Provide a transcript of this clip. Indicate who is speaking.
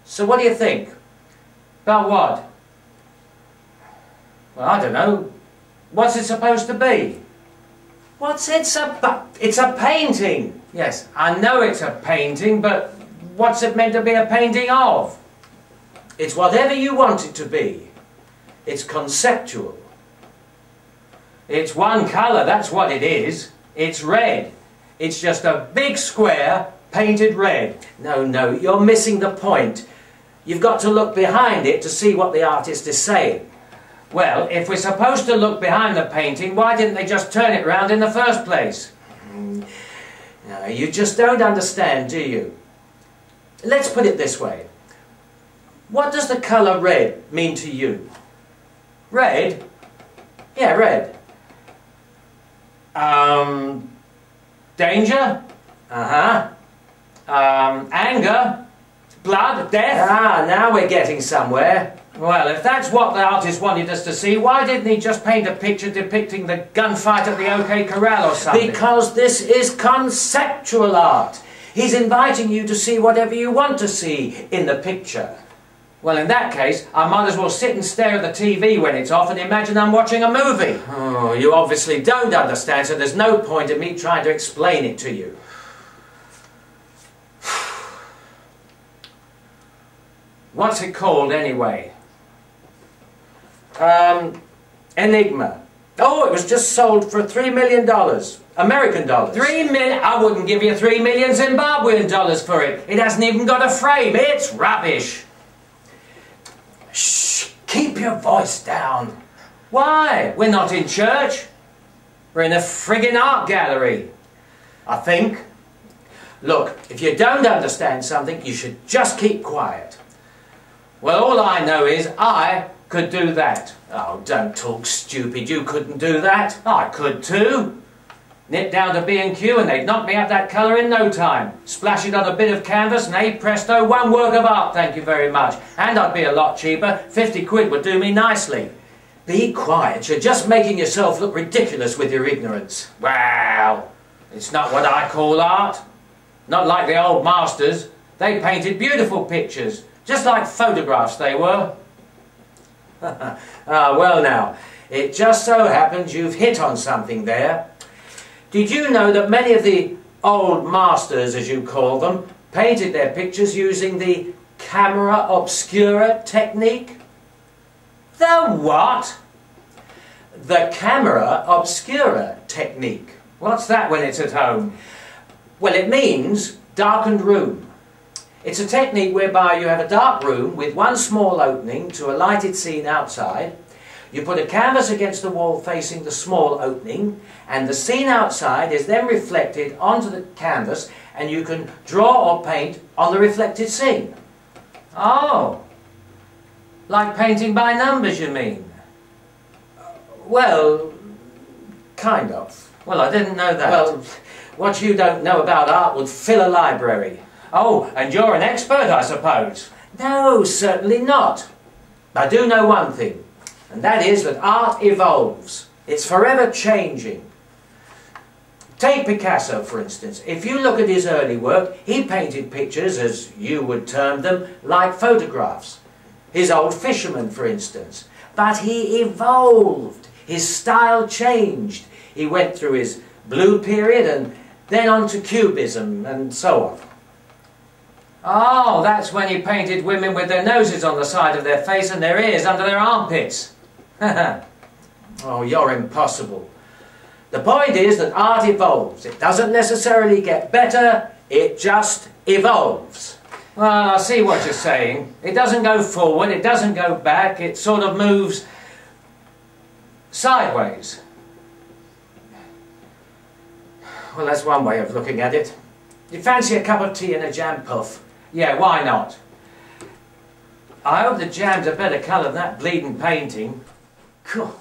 Speaker 1: So what do you think? About what? Well, I don't know. What's it supposed to be? What's it supposed... It's a painting! Yes, I know it's a painting, but what's it meant to be a painting of? It's whatever you want it to be. It's conceptual. It's one colour, that's what it is. It's red. It's just a big square painted red. No, you're missing the point. You've got to look behind it to see what the artist is saying. Well, if we're supposed to look behind the painting, why didn't they just turn it round in the first place? No, you just don't understand, do you? Let's put it this way. What does the colour red mean to you? Red? Yeah, red. Danger? Anger? Blood? Death? Ah, now we're getting somewhere. Well, if that's what the artist wanted us to see, why didn't he just paint a picture depicting the gunfight at the OK Corral or something? Because this is conceptual art. He's inviting you to see whatever you want to see in the picture. Well, in that case, I might as well sit and stare at the TV when it's off and imagine I'm watching a movie. Oh, you obviously don't understand, so there's no point in me trying to explain it to you. What's it called, anyway? Enigma. Oh, it was just sold for $3 million. American dollars. 3 million? I wouldn't give you 3 million Zimbabwean dollars for it. It hasn't even got a frame. It's rubbish. Shh, keep your voice down. Why? We're not in church. We're in a friggin' art gallery, I think. Look, if you don't understand something, you should just keep quiet. Well, all I know is I could do that. Oh, don't talk stupid. You couldn't do that. I could too. Nip down to B&Q and they'd knock me up that colour in no time. Splash it on a bit of canvas and hey presto, one work of art, thank you very much. And I'd be a lot cheaper. 50 quid would do me nicely. Be quiet, you're just making yourself look ridiculous with your ignorance. Well, it's not what I call art. Not like the old masters. They painted beautiful pictures, just like photographs they were. Well now, it just so happens you've hit on something there. Did you know that many of the old masters, as you call them, painted their pictures using the camera obscura technique? The what? The camera obscura technique. What's that when it's at home? Well, it means darkened room. It's a technique whereby you have a dark room with one small opening to a lighted scene outside. You put a canvas against the wall facing the small opening, and the scene outside is then reflected onto the canvas, and you can draw or paint on the reflected scene. Oh, like painting by numbers, you mean? Well, kind of. Well, I didn't know that. Well, what you don't know about art would fill a library. Oh, and you're an expert, I suppose? No, certainly not. I do know one thing, and that is that art evolves. It's forever changing. Take Picasso, for instance. If you look at his early work, he painted pictures, as you would term them, like photographs. His Old Fisherman, for instance. But he evolved. His style changed. He went through his blue period and then on to Cubism and so on. Oh, that's when he painted women with their noses on the side of their face and their ears under their armpits. Oh, you're impossible. The point is that art evolves. It doesn't necessarily get better, it just evolves. Well, I see what you're saying. It doesn't go forward, it doesn't go back, it sort of moves sideways. Well, that's one way of looking at it. You fancy a cup of tea and a jam puff? Yeah, why not? I hope the jam's a better colour than that bleeding painting. Cool.